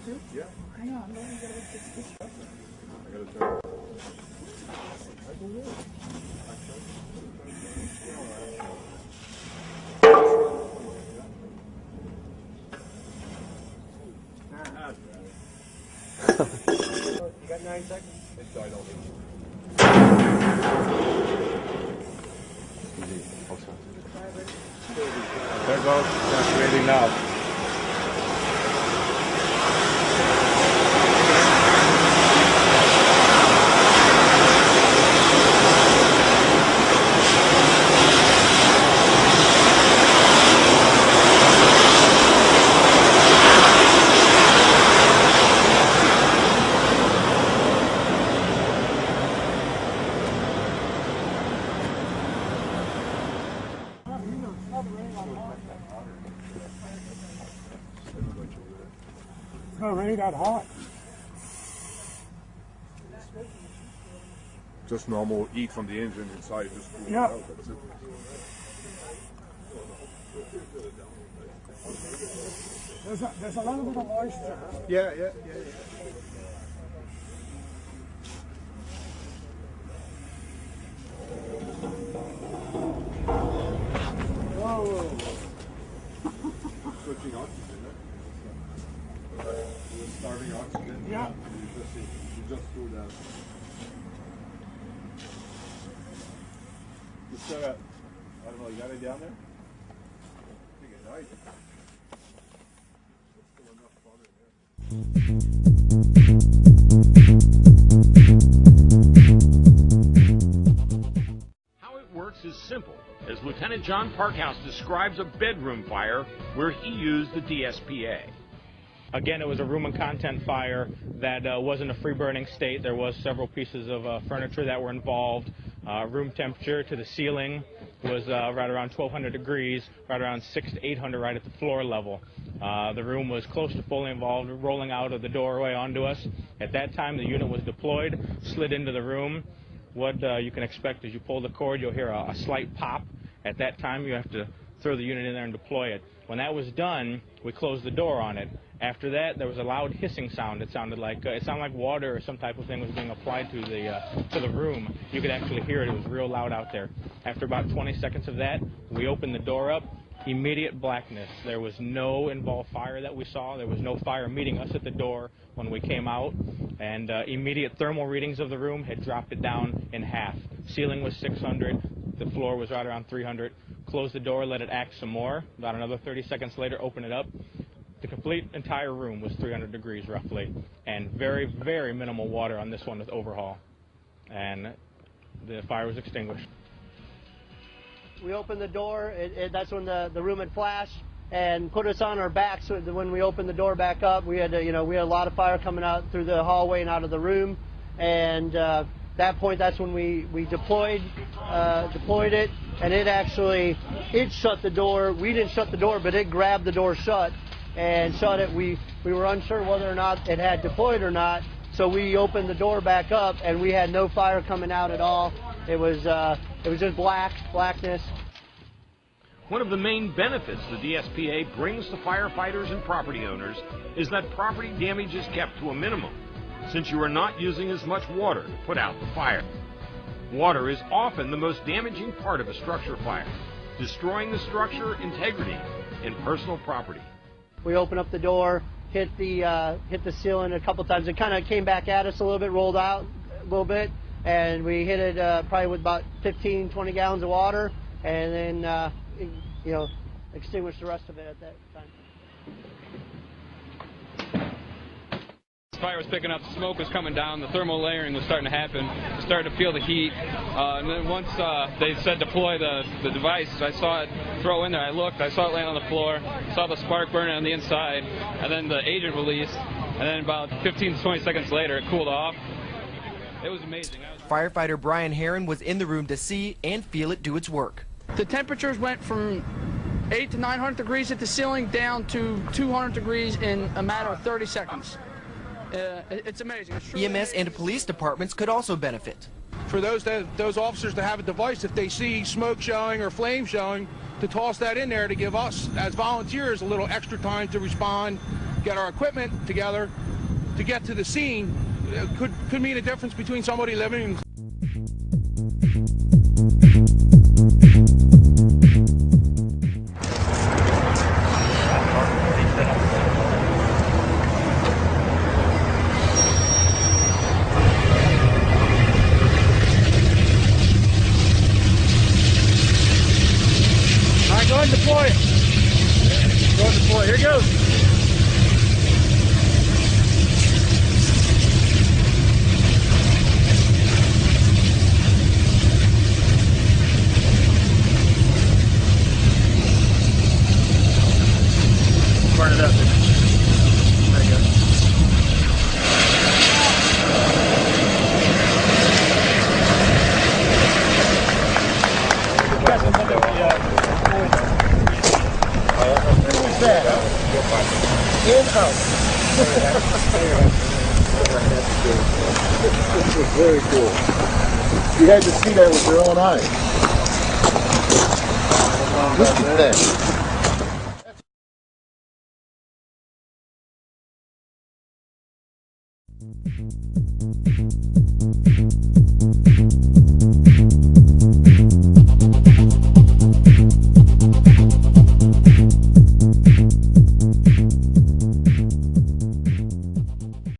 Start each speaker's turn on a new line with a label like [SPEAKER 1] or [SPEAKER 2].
[SPEAKER 1] too?
[SPEAKER 2] Yeah.
[SPEAKER 1] Hang on, don't you gotta fix this stuff?
[SPEAKER 2] I gotta turn. I believe it.
[SPEAKER 3] You got 9 seconds?
[SPEAKER 2] It's died on me. There goes. That's ready now.
[SPEAKER 3] It's not really that hot.
[SPEAKER 2] Just normal heat from the engine inside, just cooling
[SPEAKER 3] Yeah.
[SPEAKER 2] it out, that's it.
[SPEAKER 3] There's a little bit of moisture.
[SPEAKER 2] Yeah.
[SPEAKER 3] Whoa.
[SPEAKER 2] Switching oxygen, starving oxygen.
[SPEAKER 3] Yeah.
[SPEAKER 2] You just do that. Just I don't know, you got it down there? I think it died.
[SPEAKER 4] How it works is simple, as Lieutenant John Parkhouse describes a bedroom fire where he used the DSPA.
[SPEAKER 5] Again, it was a room and content fire that wasn't a free burning state. There was several pieces of furniture that were involved. Room temperature to the ceiling was right around 1,200 degrees, right around 600 to 800 right at the floor level. The room was close to fully involved, rolling out of the doorway onto us. At that time, the unit was deployed, slid into the room. What you can expect is you pull the cord, you'll hear a slight pop. At that time, you have to throw the unit in there and deploy it. When that was done, we closed the door on it. After that, there was a loud hissing sound. It sounded like water or some type of thing was being applied to the room. You could actually hear it. It was real loud out there. After about 20 seconds of that, we opened the door up. Immediate blackness. There was no involved fire that we saw. There was no fire meeting us at the door when we came out. And immediate thermal readings of the room had dropped it down in half. Ceiling was 600. The floor was right around 300. Closed the door, let it act some more. About another 30 seconds later, open it up. The complete entire room was 300 degrees roughly, and very, very minimal water on this one with overhaul. And the fire was extinguished.
[SPEAKER 6] We opened the door, that's when the room had flashed and put us on our backs. So when we opened the door back up, we had a lot of fire coming out through the hallway and out of the room. And that point, that's when we deployed it, and it shut the door. We didn't shut the door, but it grabbed the door shut and shut it. We were unsure whether or not it had deployed or not, so we opened the door back up, and we had no fire coming out at all. It was just blackness.
[SPEAKER 4] One of the main benefits the DSPA brings to firefighters and property owners is that property damage is kept to a minimum, since you are not using as much water to put out the fire. Water is often the most damaging part of a structure fire, destroying the structure integrity and personal property.
[SPEAKER 6] We opened up the door, hit the ceiling a couple times. It kind of came back at us a little bit, rolled out a little bit, and we hit it probably with about 15, 20 gallons of water, and then extinguished the rest of it at that time.
[SPEAKER 7] The fire was picking up, the smoke was coming down, the thermal layering was starting to happen. We started to feel the heat, and then once they said deploy the device, I saw it throw in there. I looked, I saw it laying on the floor, saw the spark burning on the inside, and then the agent released, and then about 15 to 20 seconds later it cooled off. It was amazing.
[SPEAKER 8] Firefighter Brian Herron was in the room to see and feel it do its work.
[SPEAKER 9] The temperatures went from 800 to 900 degrees at the ceiling down to 200 degrees in a matter of 30 seconds. It's amazing. It's
[SPEAKER 8] EMS and police departments could also benefit.
[SPEAKER 10] For those officers to have a device, if they see smoke showing or flame showing, to toss that in there to give us as volunteers a little extra time to respond, get our equipment together to get to the scene could mean a difference between somebody living in.
[SPEAKER 3] All right, go ahead and deploy it. Go ahead and deploy it. Here it goes. Burn it up. There you go. What's that? In-house.
[SPEAKER 2] This was very cool. You had to see that with your own eyes. Look at that.
[SPEAKER 11] Thank you.